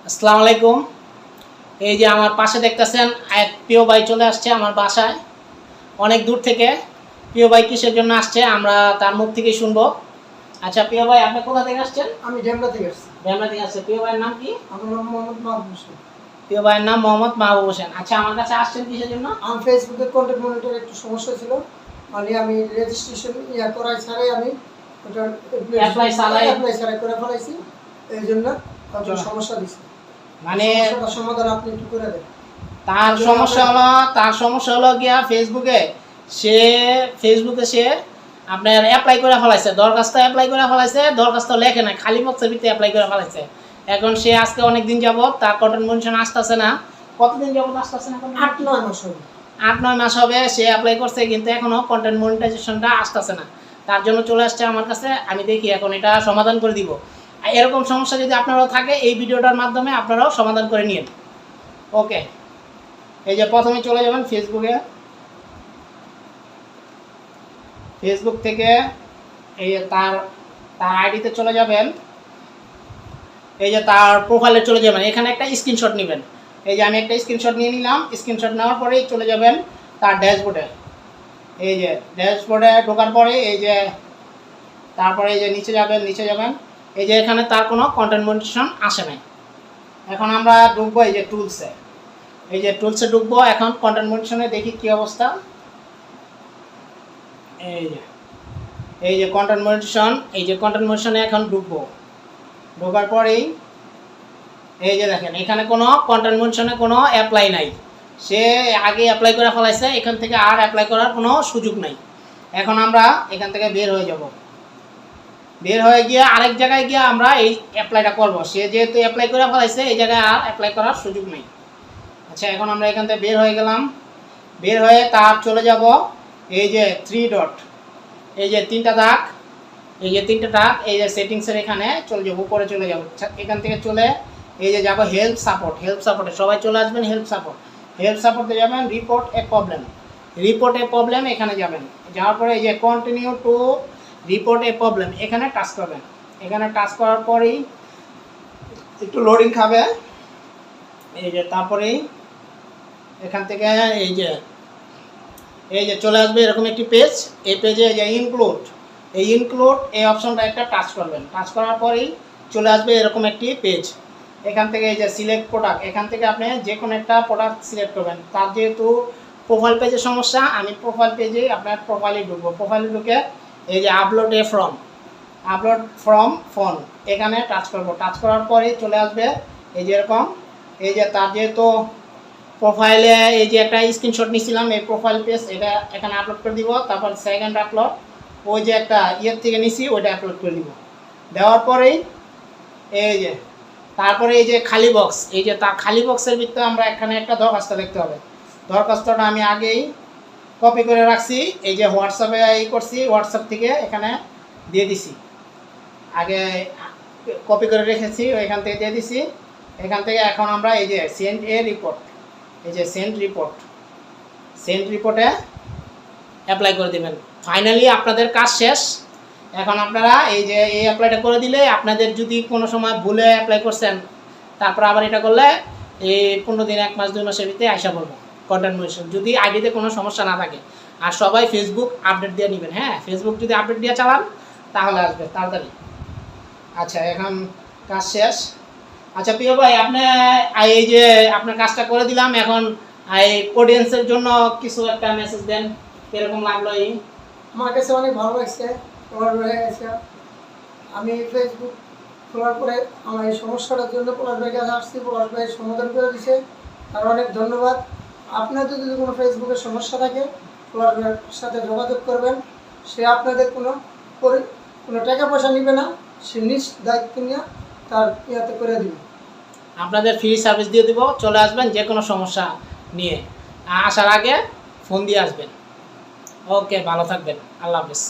আসসালামু আলাইকুম। এই যে আমার পাশে দেখতেছেন এক প্রিয় ভাই চলে আসছে আমার বাসায় অনেক দূর থেকে। প্রিয় ভাই কিসের জন্য আসছে আমরা তার মুখ থেকে শুনবো। আচ্ছা প্রিয় ভাই, আপনি কোথা থেকে আসছেন? আমি ঢেমরা থেকে আসছি। ঢাকা থেকে আসছে। প্রিয় ভাইয়ের নাম কি? আমার নাম মোহাম্মদ মাহবুব হোসেন। প্রিয় ভাইয়ের নাম মোহাম্মদ মাহবুব হোসেন। আচ্ছা, আমার কাছে আসছেন কিসের জন্য? আমার ফেসবুকে কন্টেন্ট মনিটর একটু সমস্যা ছিল, মানে আমি রেজিস্ট্রেশন করাই ছাড়াই আমি ওটা অ্যাপ্লাই ছাড়াই করে ফেলাইছি, এই জন্য একটু সমস্যা দিচ্ছে। মানে সমস্যাটা সমাধান আপনি একটু করে দেন। তার সমস্যা হলো গিয়া ফেসবুকে সে আপনার অ্যাপ্লাই করে ফেলাইছে, দরখাস্ত অ্যাপ্লাই করে ফেলাইছে, দরখাস্ত লেখে না, খালি বক্সের ভিতরে অ্যাপ্লাই করে ফেলাইছে। এখন সে আজকে অনেক দিন যাবত তার কন্টেন্ট মনিটর আসতেছে না। কতদিন যাবত আসতেছে না? 8-9 মাস হবে। 8-9 মাস হবে সে অ্যাপ্লাই করছে, কিন্তু এখনো কন্টেন্ট মনিটাইজেশনটা আসতেছে না। তার জন্য চলে আসছে আমার কাছে। আমি দেখি এখন এটা সমাধান করে দিব। এরকম সমস্যা যদি আপনারাও থাকে, এই ভিডিওটার মাধ্যমে আপনারাও সমাধান করে নিন। ওকে, এই যে প্রথমে চলে যাবেন ফেসবুক থেকে এই যে তার আইডিতে চলে যাবেন। এই যে তার প্রোফাইলে চলে যাবেন, এখানে একটা স্ক্রিনশট নেবেন। এই যে আমি একটা স্ক্রিনশট নিয়ে নিলাম। স্ক্রিনশট নেওয়ার পরেই চলে যাবেন তার ড্যাশবোর্ডে। এই যে ড্যাশবোর্ডে ঢোকার পরে এই যে তারপরে এই যে নিচে যাবেন। এই যে এখানে তার কোনো কন্টেন্ট মনিটাইজেশন আসে নাই। এখন আমরা ঢুকবো এই যে টুলসে ঢুকবো। এখন কন্টেন্ট মনিটাইজেশনে দেখি কি অবস্থা। এই যে কন্টেন্ট মনিটাইজেশনে এখন ঢোকার পরেই এই যে দেখেন এখানে কোনো কন্টেন্ট মনিটাইজেশনে কোনো অ্যাপ্লাই নাই। সে আগে অ্যাপ্লাই করে ফেলাইছে, এখান থেকে আর অ্যাপ্লাই করার কোনো সুযোগ নাই। এখন আমরা এখান থেকে বের হয়ে যাব। বের হয়ে গিয়ে আরেক জায়গায় গিয়ে আমরা এই অ্যাপ্লাইটা করব। সে যেহেতু অ্যাপ্লাই করে ফেলাইছে, এই জায়গায় আর অ্যাপ্লাই করার সুযোগ নেই। আচ্ছা, এখন আমরা এখান থেকে বের হয়ে গেলাম। বের হয়ে তার চলে যাব এই যে 3 ডট, এই যে 3টা দাগ, এই যে সেটিংসের এখানে চলে যাব, উপরে চলে যাব। এখান থেকে চলে এই যে যাব হেল্প সাপোর্টে সবাই চলে আসবেন। হেল্প সাপোর্টে যাবেন। রিপোর্ট এ প্রবলেম এখানে যাবেন। যাওয়ার পরে এই যে continue to report A problem এখানে টাচ করবেন। এখানে টাচ করার পরেই একটু লোডিং খাবে। এই যে তারপরেই এখান থেকে এই যে চলে আসবে এরকম একটি পেজ। এই পেজে যে ইনক্লুড এই অপশনটা একটা টাচ করবেন। টাচ করার পরেই চলে আসবে এরকম একটি পেজ। এখান থেকে এই যে সিলেক্ট প্রোডাক্ট, এখান থেকে আপনি যে কোনো একটা প্রোডাক্ট সিলেক্ট করবেন। তার যেহেতু প্রোফাইল পেজের সমস্যা, আমি প্রোফাইল পেজে আপনার প্রোফাইলে ঢুকবো। প্রোফাইলে ঢুকে এই যে আপলোড ফ্রম ফোন এখানে টাচ করব। টাচ করার পরেই চলে আসবে এই যে এরকম। এই যে তার যেহেতু প্রোফাইলে এই যে একটা স্ক্রিনশট নিয়েছিলাম, এই প্রোফাইল পেজ এটা এখানে আপলোড করে দিব। তারপর সেকেন্ড আপলোড ওই যে একটা থেকে নিছি ওইটা আপলোড করে দিব। দেওয়ার পরেই এই যে তারপরে এই যে খালি বক্স, এই যে তার খালি বক্সের ভিতরে আমরা এখানে একটা দরখাস্ত লিখতে হবে। দরখাস্তটা আমি আগেই কপি করে রাখছি। এই যে হোয়াটসঅ্যাপে করছি, হোয়াটসঅ্যাপ থেকে এখানে দিয়ে দিছি। আগে কপি করে রেখেছি, ওইখান থেকে দিয়ে দিছি। এখান থেকে এখন আমরা এই যে সেন্ড রিপোর্টে অ্যাপ্লাই করে দেবেন। ফাইনালি আপনাদের কাজ শেষ। এখন আপনারা এই যে এই অ্যাপ্লাইটা করে দিলে, আপনাদের যদি কোনো সময় ভুলে অ্যাপ্লাই করছেন, তারপর আবার এটা করলে এই 15 দিন 1 মাস 2 মাসের ভিতরে আইসা পড়বো কন্টেন্ট মনিটাইজেশন, যদি আইডিতে কোনো সমস্যা না থাকে। আর সবাই ফেসবুক আপডেট দিয়ে নেবেন। হ্যাঁ, ফেসবুক যদি আপডেট দিয়ে চালান তাহলে আসবে তাড়াতাড়ি। আচ্ছা, এখন কাজ শেষ। আচ্ছা প্রিয় ভাই, আপনি এই যে আপনার কাজটা করে দিলাম, এখন এই অডিয়েন্সের জন্য কিছু একটা মেসেজ দেন। কিরকম লাগলো? আমার কাছে অনেক ভালো লাগছে। আমি ফেসবুক খোলার পরে আমার এই সমস্যাটার জন্য পলাশ ভাইয়ের কাছে আসছি, পলাশ ভাই সমাধান করে দিয়েছে। আর অনেক ধন্যবাদ। আপনাদের যদি কোনো ফেসবুকের সমস্যা থাকে, পলাশ ভাইয়ের সাথে যোগাযোগ করবেন। সে আপনাদের কোনো টাকা পয়সা নেবে না, সে নিজ দায়িত্ব নিয়ে তার করে দিবে। আপনাদের ফ্রি সার্ভিস দিয়ে দিব। চলে আসবেন যে কোনো সমস্যা নিয়ে। আসার আগে ফোন দিয়ে আসবেন। ওকে, ভালো থাকবেন। আল্লাহ হাফেজ।